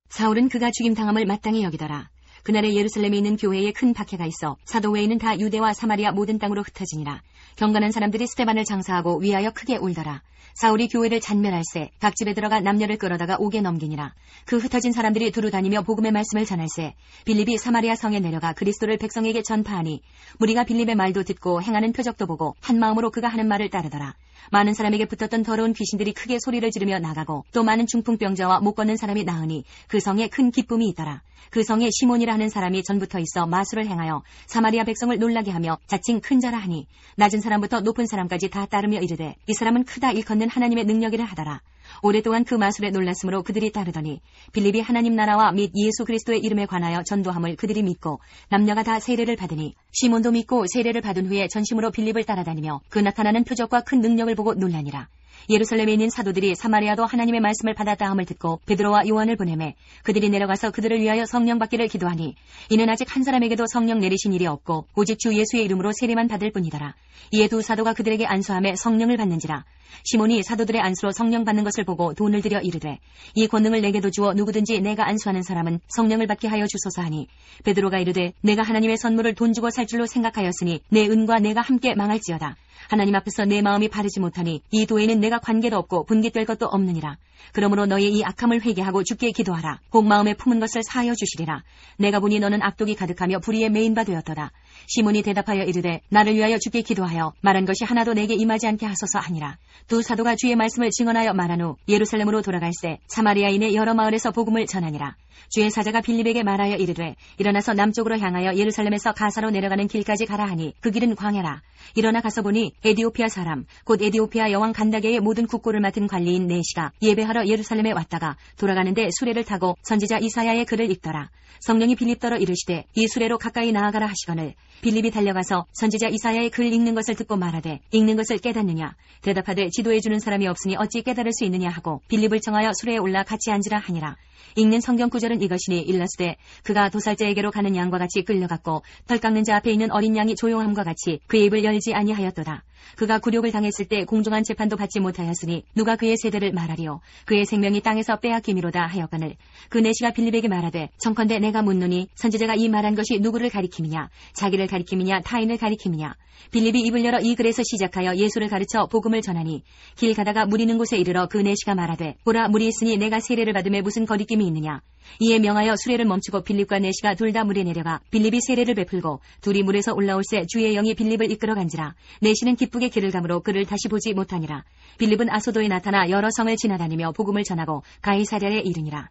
사울은 그가 죽임당함을 마땅히 여기더라. 그날에 예루살렘에 있는 교회에 큰 박해가 있어 사도 외에는 다 유대와 사마리아 모든 땅으로 흩어지니라. 경건한 사람들이 스데반을 장사하고 위하여 크게 울더라. 사울이 교회를 잔멸할세 각 집에 들어가 남녀를 끌어다가 옥에 넘기니라. 그 흩어진 사람들이 두루 다니며 복음의 말씀을 전할세 빌립이 사마리아 성에 내려가 그리스도를 백성에게 전파하니 무리가 빌립의 말도 듣고 행하는 표적도 보고 한 마음으로 그가 하는 말을 따르더라. 많은 사람에게 붙었던 더러운 귀신들이 크게 소리를 지르며 나가고 또 많은 중풍병자와 못 걷는 사람이 나으니 그 성에 큰 기쁨이 있더라. 그 성에 시몬이라 하는 사람이 전부터 있어 마술을 행하여 사마리아 백성을 놀라게 하며 자칭 큰 자라 하니 낮은 사람부터 높은 사람까지 다 따르며 이르되 이 사람은 크다 일컫는 하나님의 능력이라 하더라. 오랫동안 그 마술에 놀랐으므로 그들이 따르더니 빌립이 하나님 나라와 및 예수 그리스도의 이름에 관하여 전도함을 그들이 믿고 남녀가 다 세례를 받으니 시몬도 믿고 세례를 받은 후에 전심으로 빌립을 따라다니며 그 나타나는 표적과 큰 능력을 보고 놀라니라. 예루살렘에 있는 사도들이 사마리아도 하나님의 말씀을 받았다 함을 듣고 베드로와 요한을 보내매 그들이 내려가서 그들을 위하여 성령 받기를 기도하니 이는 아직 한 사람에게도 성령 내리신 일이 없고 오직 주 예수의 이름으로 세례만 받을 뿐이더라. 이에 두 사도가 그들에게 안수하며 성령을 받는지라. 시몬이 사도들의 안수로 성령 받는 것을 보고 돈을 들여 이르되 이 권능을 내게도 주어 누구든지 내가 안수하는 사람은 성령을 받게 하여 주소서 하니 베드로가 이르되 내가 하나님의 선물을 돈 주고 살 줄로 생각하였으니 내 은과 내가 함께 망할지어다. 하나님 앞에서 내 마음이 바르지 못하니 이 도에는 내가 관계도 없고 분깃될 것도 없느니라. 그러므로 너의 이 악함을 회개하고 주께 기도하라. 곧 마음에 품은 것을 사하여 주시리라. 내가 보니 너는 악독이 가득하며 불의에 매인 바 되었도다. 시몬이 대답하여 이르되 나를 위하여 주께 기도하여 말한 것이 하나도 내게 임하지 않게 하소서 하니라. 두 사도가 주의 말씀을 증언하여 말한 후 예루살렘으로 돌아갈새 사마리아인의 여러 마을에서 복음을 전하니라. 주의 사자가 빌립에게 말하여 이르되 일어나서 남쪽으로 향하여 예루살렘에서 가사로 내려가는 길까지 가라 하니 그 길은 광야라. 일어나 가서 보니 에디오피아 사람 곧 에디오피아 여왕 간다게의 모든 국고를 맡은 관리인 네시가 예배하러 예루살렘에 왔다가 돌아가는데 수레를 타고 선지자 이사야의 글을 읽더라. 성령이 빌립더러 이르시되 이 수레로 가까이 나아가라 하시거늘 빌립이 달려가서 선지자 이사야의 글 읽는 것을 듣고 말하되 읽는 것을 깨닫느냐. 대답하되 지도해주는 사람이 없으니 어찌 깨달을 수 있느냐 하고 빌립을 청하여 수레에 올라 같이 앉으라 하니라. 읽는 성경 구절은 이것이니 일러스되 그가 도살자에게로 가는 양과 같이 끌려갔고 털 깎는 자 앞에 있는 어린 양이 조용함과 같이 그의 입을 열지 아니하였도다. 그가 굴욕을 당했을 때 공정한 재판도 받지 못하였으니 누가 그의 세대를 말하리요. 그의 생명이 땅에서 빼앗김이로다 하였거늘 그 내시가 빌립에게 말하되 청컨대 내가 묻노니 선지자가 이 말한 것이 누구를 가리킴이냐 자기를 가리킴이냐 타인을 가리킴이냐. 빌립이 입을 열어 이 글에서 시작하여 예수를 가르쳐 복음을 전하니 길 가다가 물 있는 곳에 이르러 그 내시가 말하되 보라 물이 있으니 내가 세례를 받음에 무슨 거리낌이 있느냐. 이에 명하여 수레를 멈추고 빌립과 내시가 둘 다 물에 내려가 빌립이 세례를 베풀고 둘이 물에서 올라올새 주의 영이 빌립을 이끌어 간지라. 내시는 기쁘게 길을 가므로 그를 다시 보지 못하니라. 빌립은 아소도에 나타나 여러 성을 지나다니며 복음을 전하고 가이사랴에 이르니라.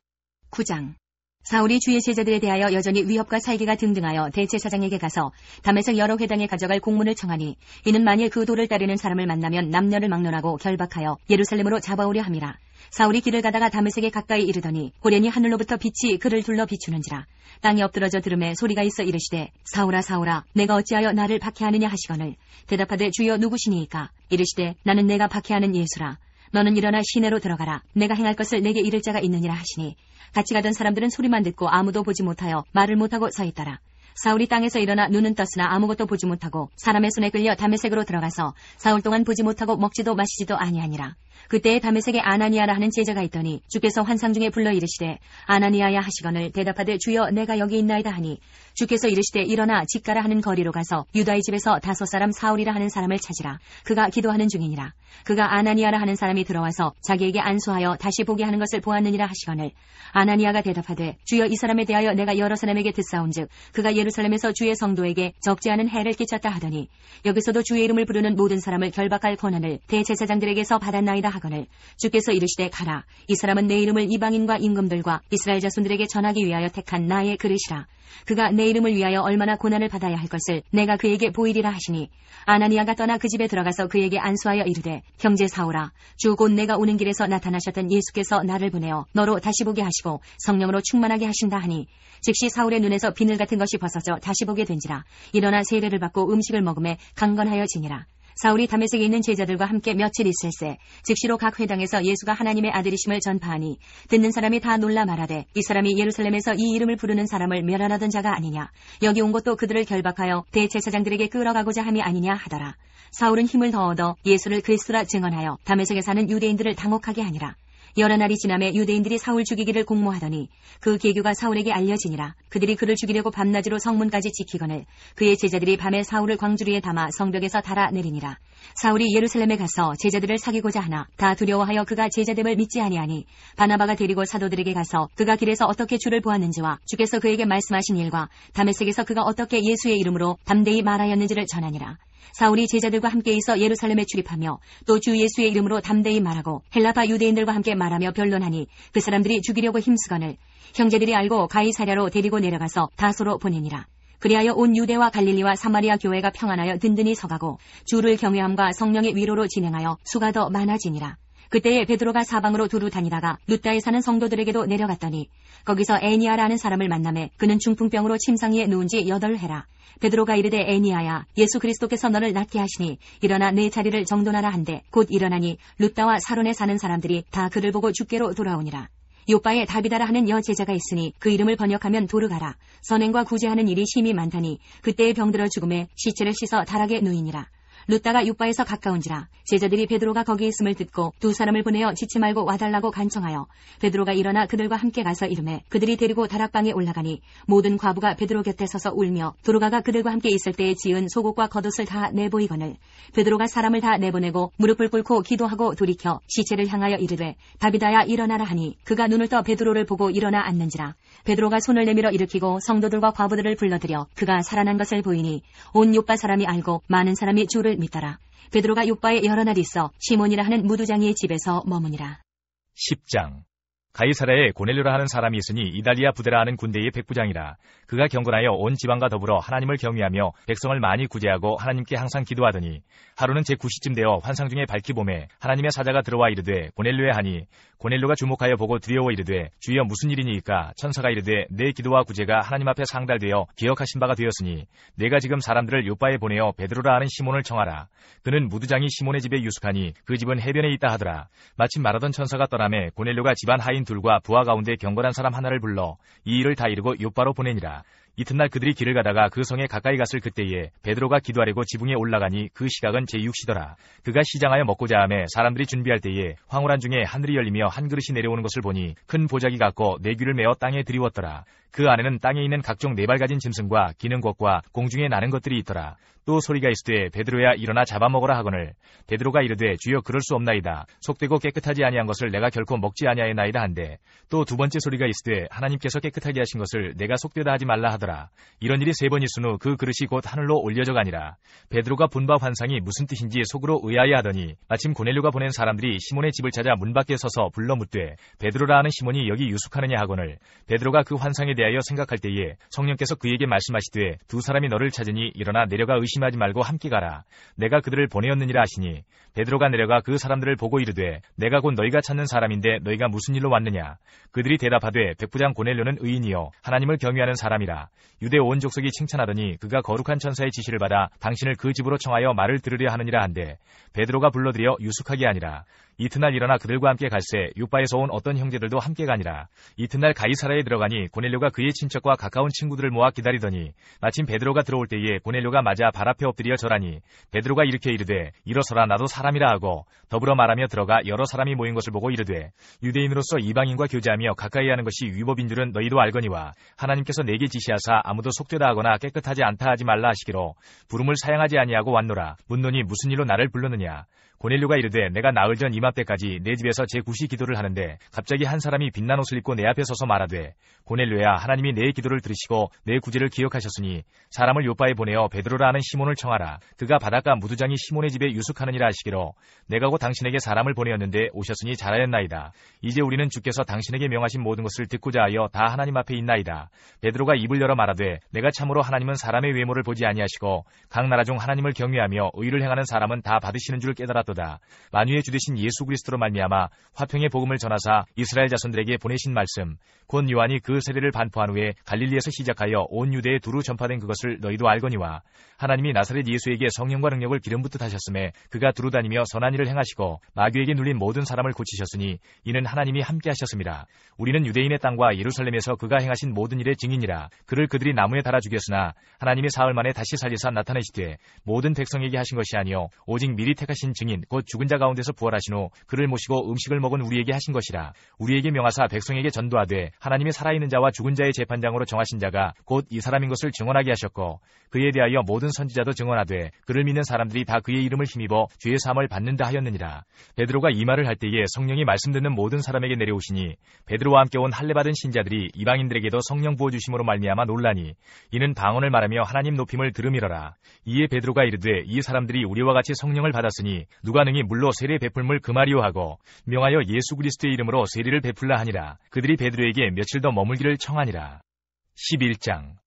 9장. 사울이 주의 제자들에 대하여 여전히 위협과 살기가 등등하여 대제사장에게 가서 다메섹 여러 회당에 가져갈 공문을 청하니 이는 만일 그 도를 따르는 사람을 만나면 남녀를 막론하고 결박하여 예루살렘으로 잡아오려 함이라. 사울이 길을 가다가 다메섹에 가까이 이르더니 호련히 하늘로부터 빛이 그를 둘러 비추는지라. 땅에 엎드러져 들음에 소리가 있어 이르시되 사울아 사울아 내가 어찌하여 나를 박해하느냐 하시거늘 대답하되 주여 누구시니이까. 이르시되 나는 내가 박해하는 예수라. 너는 일어나 시내로 들어가라. 내가 행할 것을 내게 이를 자가 있느니라 하시니 같이 가던 사람들은 소리만 듣고 아무도 보지 못하여 말을 못하고 서 있더라. 사울이 땅에서 일어나 눈은 떴으나 아무것도 보지 못하고 사람의 손에 끌려 다메섹으로 들어가서 사흘 동안 보지 못하고 먹지도 마시지도 아니하니라. 그때에 다메섹에 아나니아라 하는 제자가 있더니 주께서 환상 중에 불러 이르시되 아나니아야 하시거늘 대답하되 주여 내가 여기 있나이다 하니 주께서 이르시되 일어나 집가라 하는 거리로 가서 유다의 집에서 다섯 사람 사울이라 하는 사람을 찾으라. 그가 기도하는 중이니라. 그가 아나니아라 하는 사람이 들어와서 자기에게 안수하여 다시 보게 하는 것을 보았느니라 하시거늘 아나니아가 대답하되 주여 이 사람에 대하여 내가 여러 사람에게 듣사온즉 그가 예루살렘에서 주의 성도에게 적지 않은 해를 끼쳤다 하더니 여기서도 주의 이름을 부르는 모든 사람을 결박할 권한을 대제사장들에게서 받았나이다 하거늘 주께서 이르시되 가라. 이 사람은 내 이름을 이방인과 임금들과 이스라엘 자손들에게 전하기 위하여 택한 나의 그릇이라. 그가 내 이름을 위하여 얼마나 고난을 받아야 할 것을 내가 그에게 보이리라 하시니 아나니아가 떠나 그 집에 들어가서 그에게 안수하여 이르되 형제 사울아 주 곧 내가 오는 길에서 나타나셨던 예수께서 나를 보내어 너로 다시 보게 하시고 성령으로 충만하게 하신다 하니 즉시 사울의 눈에서 비늘 같은 것이 벗어져 다시 보게 된지라. 일어나 세례를 받고 음식을 먹음에 강건하여 지니라. 사울이 다메섹에 있는 제자들과 함께 며칠 있을새 즉시로 각 회당에서 예수가 하나님의 아들이심을 전파하니 듣는 사람이 다 놀라 말하되 이 사람이 예루살렘에서 이 이름을 부르는 사람을 멸하던 자가 아니냐. 여기 온 것도 그들을 결박하여 대제사장들에게 끌어가고자 함이 아니냐 하더라. 사울은 힘을 더 얻어 예수를 그리스도라 증언하여 다메섹에 사는 유대인들을 당혹하게 하니라. 여러 날이 지남에 유대인들이 사울 죽이기를 공모하더니 그 계교가 사울에게 알려지니라. 그들이 그를 죽이려고 밤낮으로 성문까지 지키거늘 그의 제자들이 밤에 사울을 광주리에 담아 성벽에서 달아내리니라. 사울이 예루살렘에 가서 제자들을 사귀고자 하나 다 두려워하여 그가 제자됨을 믿지 아니하니 바나바가 데리고 사도들에게 가서 그가 길에서 어떻게 주를 보았는지와 주께서 그에게 말씀하신 일과 다메섹에서 그가 어떻게 예수의 이름으로 담대히 말하였는지를 전하니라. 사울이 제자들과 함께 있어 예루살렘에 출입하며 또 주 예수의 이름으로 담대히 말하고 헬라파 유대인들과 함께 말하며 변론하니 그 사람들이 죽이려고 힘쓰거늘 형제들이 알고 가이사랴로 데리고 내려가서 다소로 보내니라. 그리하여 온 유대와 갈릴리와 사마리아 교회가 평안하여 든든히 서가고 주를 경외함과 성령의 위로로 진행하여 수가 더 많아지니라. 그때에 베드로가 사방으로 두루 다니다가 룻다에 사는 성도들에게도 내려갔더니 거기서 애니아라는 사람을 만나매 그는 중풍병으로 침상위에 누운 지 8해라. 베드로가 이르되 애니아야 예수 그리스도께서 너를 낫게 하시니 일어나 내 자리를 정돈하라 한데 곧 일어나니 룻다와 사론에 사는 사람들이 다 그를 보고 주께로 돌아오니라. 요빠에 다비다라 하는 여제자가 있으니 그 이름을 번역하면 도르가라. 선행과 구제하는 일이 심히 많다니 그때에 병들어 죽음에 시체를 씻어 다락에 누이니라. 룻다가 요빠에서 가까운지라. 제자들이 베드로가 거기 있음을 듣고 두 사람을 보내어 지치 말고 와달라고 간청하여 베드로가 일어나 그들과 함께 가서 이르매 그들이 데리고 다락방에 올라가니 모든 과부가 베드로 곁에 서서 울며 도르가가 그들과 함께 있을 때에 지은 속옷과 겉옷을 다 내보이거늘 베드로가 사람을 다 내보내고 무릎을 꿇고 기도하고 돌이켜 시체를 향하여 이르되 다비다야 일어나라 하니 그가 눈을 떠 베드로를 보고 일어나 앉는지라. 베드로가 손을 내밀어 일으키고 성도들과 과부들을 불러들여 그가 살아난 것을 보이니 온 요빠 사람이 알고 많은 사람이 주를 믿더라. 베드로가 요빠에 여러 날 있어 시몬이라 하는 무두장이의 집에서 머무니라. 10장. 가이사랴에 고넬료라 하는 사람이 있으니 이달리아 부대라 하는 군대의 백부장이라. 그가 경건하여 온 지방과 더불어 하나님을 경외하며 백성을 많이 구제하고 하나님께 항상 기도하더니 하루는 제9시쯤 되어 환상 중에 밝히 보매 하나님의 사자가 들어와 이르되 고넬료에 하니 고넬료가 주목하여 보고 두려워 이르되 주여 무슨 일이니이까. 천사가 이르되 내 기도와 구제가 하나님 앞에 상달되어 기억하신 바가 되었으니 내가 지금 사람들을 요빠에 보내어 베드로라 하는 시몬을 청하라. 그는 무두장이 시몬의 집에 유숙하니 그 집은 해변에 있다 하더라. 마침 말하던 천사가 떠나매 고넬료가 집안 하인 둘과 부하 가운데 경건한 사람 하나를 불러 이 일을 다 이루고 요빠로 보내니라. 이튿날 그들이 길을 가다가 그 성에 가까이 갔을 그때에 베드로가 기도하려고 지붕에 올라가니 그 시각은 제6시더라. 그가 시장하여 먹고자 하매 사람들이 준비할 때에 황홀한 중에 하늘이 열리며 한 그릇이 내려오는 것을 보니 큰 보자기 같고 네 귀를 메어 땅에 들이웠더라. 그 안에는 땅에 있는 각종 네 발 가진 짐승과 기는 것과 공중에 나는 것들이 있더라. 또 소리가 있으되 베드로야 일어나 잡아먹으라 하거늘 베드로가 이르되 주여 그럴 수 없나이다. 속되고 깨끗하지 아니한 것을 내가 결코 먹지 아니하였나이다 한데 또 두 번째 소리가 있으되 하나님께서 깨끗하게 하신 것을 내가 속되다 하지 말라 하더라. 이런 일이 3번 있은 후 그 그릇이 곧 하늘로 올려져 가니라. 베드로가 본 바 환상이 무슨 뜻인지 속으로 의아해 하더니 마침 고넬료가 보낸 사람들이 시몬의 집을 찾아 문 밖에 서서 불러 묻되 베드로라 하는 시몬이 여기 유숙하느냐 하거늘 베드로가 그 환상에 대하여 생각할 때에 성령께서 그에게 말씀하시되 두 사람이 너를 찾으니 일어나 내려가 의심하지 말고 함께 가라. 내가 그들을 보내었느니라 하시니 베드로가 내려가 그 사람들을 보고 이르되 내가 곧 너희가 찾는 사람인데 너희가 무슨 일로 왔느냐. 그들이 대답하되 백부장 고넬료는 의인이요 하나님을 경외하는 사람이라. 유대 온 족속이 칭찬하더니 그가 거룩한 천사의 지시를 받아 당신을 그 집으로 청하여 말을 들으려 하느니라 한데 베드로가 불러들여 유숙하게 하니라. 이튿날 일어나 그들과 함께 갈새 요바에서 온 어떤 형제들도 함께 가니라. 이튿날 가이사라에 들어가니 고넬료가 그의 친척과 가까운 친구들을 모아 기다리더니 마침 베드로가 들어올 때에 고넬료가 맞아 발 앞에 엎드려 절하니 베드로가 일으켜 이르되 일어서라 나도 사람이라 하고 더불어 말하며 들어가 여러 사람이 모인 것을 보고 이르되 유대인으로서 이방인과 교제하며 가까이 하는 것이 위법인 줄은 너희도 알거니와 하나님께서 내게 지시하사 아무도 속되다 하거나 깨끗하지 않다 하지 말라 하시기로 부름을 사양하지 아니하고 왔노라. 묻노니 무슨 일로 나를 불렀느냐. 고넬료가 이르되 내가 나흘 전 이맘때까지 내 집에서 제9시 기도를 하는데 갑자기 한 사람이 빛난 옷을 입고 내 앞에 서서 말하되 고넬료야 하나님이 내 기도를 들으시고 내 구제를 기억하셨으니 사람을 요바에 보내어 베드로라 하는 시몬을 청하라. 그가 바닷가 무두장이 시몬의 집에 유숙하느니라 하시기로 내가 곧 당신에게 사람을 보내었는데 오셨으니 잘하였나이다. 이제 우리는 주께서 당신에게 명하신 모든 것을 듣고자 하여 다 하나님 앞에 있나이다. 베드로가 입을 열어 말하되 내가 참으로 하나님은 사람의 외모를 보지 아니하시고 각 나라 중 하나님을 경외하며 의를 행하는 사람은 다 받으시는 줄 깨달았다. 만유의 주 되신 예수 그리스도로 말미암아 화평의 복음을 전하사 이스라엘 자손들에게 보내신 말씀 곧 요한이 그 세례를 반포한 후에 갈릴리에서 시작하여 온 유대에 두루 전파된 그것을 너희도 알거니와 하나님이 나사렛 예수에게 성령과 능력을 기름 붓듯 하셨음에 그가 두루 다니며 선한 일을 행하시고 마귀에게 눌린 모든 사람을 고치셨으니 이는 하나님이 함께 하셨음이라. 우리는 유대인의 땅과 예루살렘에서 그가 행하신 모든 일의 증인이라. 그를 그들이 나무에 달아 죽였으나 하나님이 사흘 만에 다시 살리사 나타내시되 모든 백성에게 하신 것이 아니요 오직 미리 택하신 증인 곧 죽은 자 가운데서 부활하신 후 그를 모시고 음식을 먹은 우리에게 하신 것이라. 우리에게 명하사 백성에게 전도하되 하나님이 살아있는 자와 죽은 자의 재판장으로 정하신 자가 곧 이 사람인 것을 증언하게 하셨고 그에 대하여 모든 선지자도 증언하되 그를 믿는 사람들이 다 그의 이름을 힘입어 죄의 사함을 받는다 하였느니라. 베드로가 이 말을 할 때에 성령이 말씀 듣는 모든 사람에게 내려오시니 베드로와 함께 온 할례받은 신자들이 이방인들에게도 성령 부어주심으로 말미암아 놀라니 이는 방언을 말하며 하나님 높임을 들음이러라. 이에 베드로가 이르되 이 사람들이 우리와 같이 성령을 받았으니 누가 능히 물로 세례 베풀물 금하리요 하고 명하여 예수 그리스도의 이름으로 세례를 베풀라 하니라. 그들이 베드로에게 며칠 더 머물기를 청하니라. 11장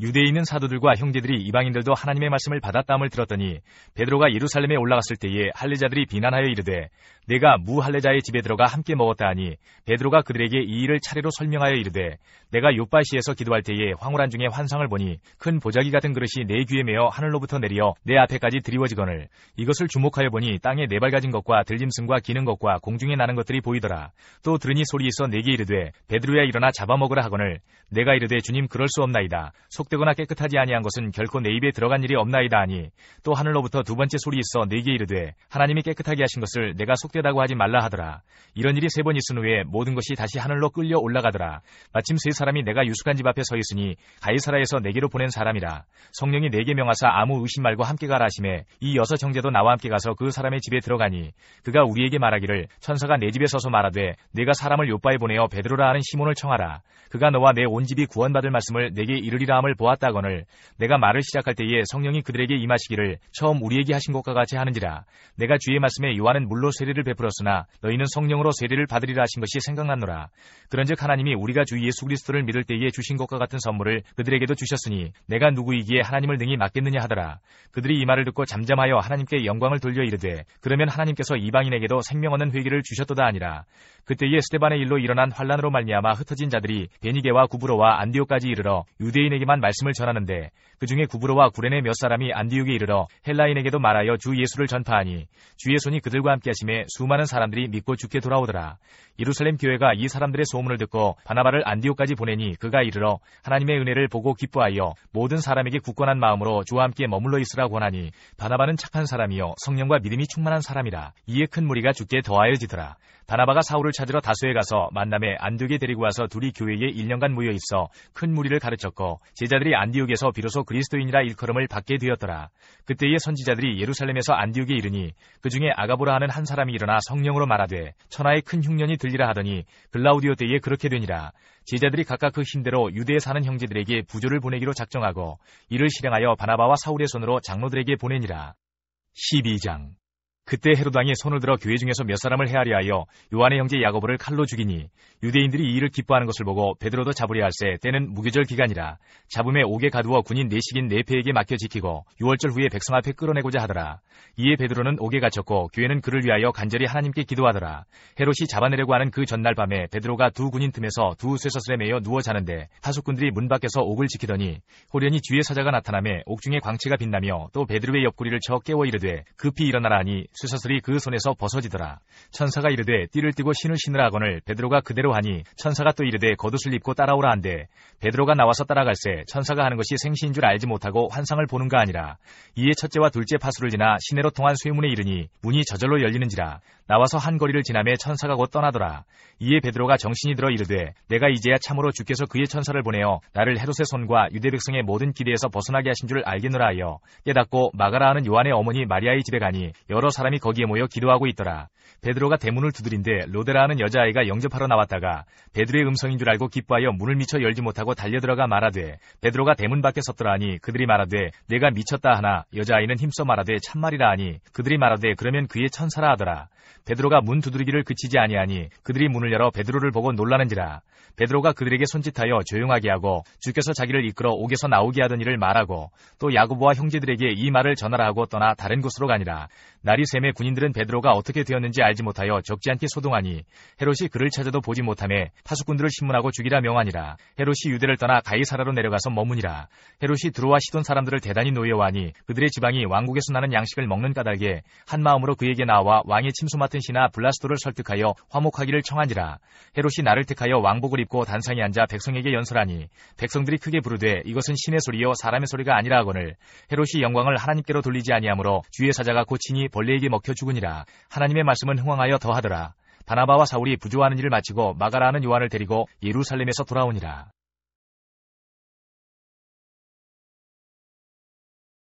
유대에 있는 사도들과 형제들이 이방인들도 하나님의 말씀을 받았다함을 들었더니 베드로가 예루살렘에 올라갔을 때에 할례자들이 비난하여 이르되 내가 무 할례자의 집에 들어가 함께 먹었다 하니 베드로가 그들에게 이 일을 차례로 설명하여 이르되 내가 요바시에서 기도할 때에 황홀한 중에 환상을 보니 큰 보자기 같은 그릇이 내 귀에 메어 하늘로부터 내리어 내 앞에까지 드리워지거늘 이것을 주목하여 보니 땅에 네 발 가진 것과 들짐승과 기는 것과 공중에 나는 것들이 보이더라. 또 들으니 소리 있어 내게 이르되 베드로야 일어나 잡아먹으라 하거늘 내가 이르되 주님 그럴 수 없나이다. 속되거나 깨끗하지 아니한 것은 결코 내 입에 들어간 일이 없나이다 하니 또 하늘로부터 두 번째 소리 있어 내게 이르되 하나님이 깨끗하게 하신 것을 내가 속되다고 하지 말라 하더라. 이런 일이 3번 있은 후에 모든 것이 다시 하늘로 끌려 올라가더라. 마침 3사람이 내가 유숙한 집 앞에 서 있으니 가이사라에서 내게로 보낸 사람이라. 성령이 내게 명하사 아무 의심 말고 함께 가라 하시매 이 6 형제도 나와 함께 가서 그 사람의 집에 들어가니 그가 우리에게 말하기를 천사가 내 집에 서서 말하되 내가 사람을 요바에 보내어 베드로라 하는 시몬을 청하라. 그가 너와 내 온 집이 구원받을 말씀을 내게 이르리라 함을 보았다거늘 내가 말을 시작할 때에 성령이 그들에게 임하시기를 처음 우리에게 하신 것과 같이 하는지라. 내가 주의 말씀에 요한은 물로 세례를 베풀었으나 너희는 성령으로 세례를 받으리라 하신 것이 생각났노라. 그런즉 하나님이 우리가 주 예수 그리스도를 믿을 때에 주신 것과 같은 선물을 그들에게도 주셨으니 내가 누구이기에 하나님을 능히 맡겠느냐 하더라. 그들이 이 말을 듣고 잠잠하여 하나님께 영광을 돌려 이르되 그러면 하나님께서 이방인에게도 생명 얻는 회개를 주셨도다 하니라. 그때에 스데반의 일로 일어난 환란으로 말미암아 흩어진 자들이 베니게와 구브로와 안디옥까지 이르러 유대인에게만 말씀을 전하는데 그 중에 구브로와 구레네 몇 사람이 안디옥에 이르러 헬라인에게도 말하여 주 예수를 전파하니 주의 손이 그들과 함께 하심에 수많은 사람들이 믿고 주께 돌아오더라. 예루살렘 교회가 이 사람들의 소문을 듣고 바나바를 안디옥까지 보내니 그가 이르러 하나님의 은혜를 보고 기뻐하여 모든 사람에게 굳건한 마음으로 주와 함께 머물러 있으라 권하니 바나바는 착한 사람이요 성령과 믿음이 충만한 사람이라. 이에 큰 무리가 주께 더하여지더라. 바나바가 사울을 찾으러 다소에 가서 만남에 안디옥에 데리고 와서 둘이 교회에 1년간 모여 있어 큰 무리를 가르쳤고 제자들이 안디옥에서 비로소 그리스도인이라 일컬음을 받게 되었더라. 그때의 선지자들이 예루살렘에서 안디옥에 이르니 그 중에 아가보라 하는 한 사람이 일어나 성령으로 말하되 천하의 큰 흉년이 들리라 하더니 글라우디오 때에 그렇게 되니라. 제자들이 각각 그 힘대로 유대에 사는 형제들에게 부조를 보내기로 작정하고 이를 실행하여 바나바와 사울의 손으로 장로들에게 보내니라. 12장. 그때 헤롯 왕이 손을 들어 교회 중에서 몇 사람을 헤아려 하여 요한의 형제 야고보를 칼로 죽이니 유대인들이 이 일을 기뻐하는 것을 보고 베드로도 잡으려 할세 때는 무교절 기간이라. 잡음에 옥에 가두어 군인 내식인 네페에게 맡겨 지키고 6월절 후에 백성 앞에 끌어내고자 하더라. 이에 베드로는 옥에 갇혔고 교회는 그를 위하여 간절히 하나님께 기도하더라. 헤롯이 잡아내려고 하는 그 전날 밤에 베드로가 두 군인 틈에서 두 쇠사슬에 매여 누워 자는데 파수꾼들이 문 밖에서 옥을 지키더니 호련히 주의 사자가 나타나매 옥중에 광채가 빛나며 또 베드로의 옆구리를 쳐 깨워 이르되 급히 일어나라 하니 쇠사슬이 그 손에서 벗어지더라. 천사가 이르되 띠를 띠고 신을 신으라 하거늘 베드로가 그대로 하니 천사가 또 이르되 겉옷을 입고 따라오라 한대 베드로가 나와서 따라갈새 천사가 하는 것이 생시인 줄 알지 못하고 환상을 보는가 아니라. 이에 첫째와 둘째 파수를 지나 시내로 통한 쇠문에 이르니 문이 저절로 열리는지라. 나와서 한 거리를 지나매 천사가 곧 떠나더라. 이에 베드로가 정신이 들어 이르되 내가 이제야 참으로 주께서 그의 천사를 보내어 나를 헤롯의 손과 유대 백성의 모든 기대에서 벗어나게 하신 줄 알겠노라 하여 깨닫고 마가라 하는 요한의 어머니 마리아의 집에 가니 여러 사람이 거기에 모여 기도하고 있더라. 베드로가 대문을 두드린데 로데라 하는 여자아이가 영접하러 나왔다가 베드로의 음성인 줄 알고 기뻐하여 문을 미처 열지 못하고 달려들어가 말하되 베드로가 대문 밖에 섰더라 하니 그들이 말하되 내가 미쳤다 하나 여자아이는 힘써 말하되 참말이라 하니 그들이 말하되 그러면 그의 천사라 하더라. 베드로가 문 두드리기를 그치지 아니하니 그들이 문을 열어 베드로를 보고 놀라는지라. 베드로가 그들에게 손짓하여 조용하게 하고 주께서 자기를 이끌어 옥에서 나오게 하던 일을 말하고 또 야고보와 형제들에게 이 말을 전하라 하고 떠나 다른 곳으로 가니라. 날이 새매 군인들은 베드로가 어떻게 되었는지 알지 못하여 적지 않게 소동하니 헤롯이 그를 찾아도 보지 못하매 파수꾼들을 신문하고 죽이라 명하니라. 헤롯이 유대를 떠나 가이사라로 내려가서 머무니라. 헤롯이 두로와 시돈 사람들을 대단히 노여워하니 그들의 지방이 왕국에서 나는 양식을 먹는 까닭에 한 마음으로 그에게 나와 왕의 침소 맡은 신하 블라스도를 설득하여 화목하기를 청하니라. 헤롯이 나를 택하여 왕복을 입고 단상에 앉아 백성에게 연설하니 백성들이 크게 부르되 이것은 신의 소리요 사람의 소리가 아니라 하거늘 헤롯이 영광을 하나님께로 돌리지 아니하므로 주의 사자가 고치니 벌레에게 먹혀 죽으니라. 하나님의 말씀은 흥왕하여 더하더라. 바나바와 사울이 부조하는 일을 마치고 마가라 하는 요한을 데리고 예루살렘에서 돌아오니라.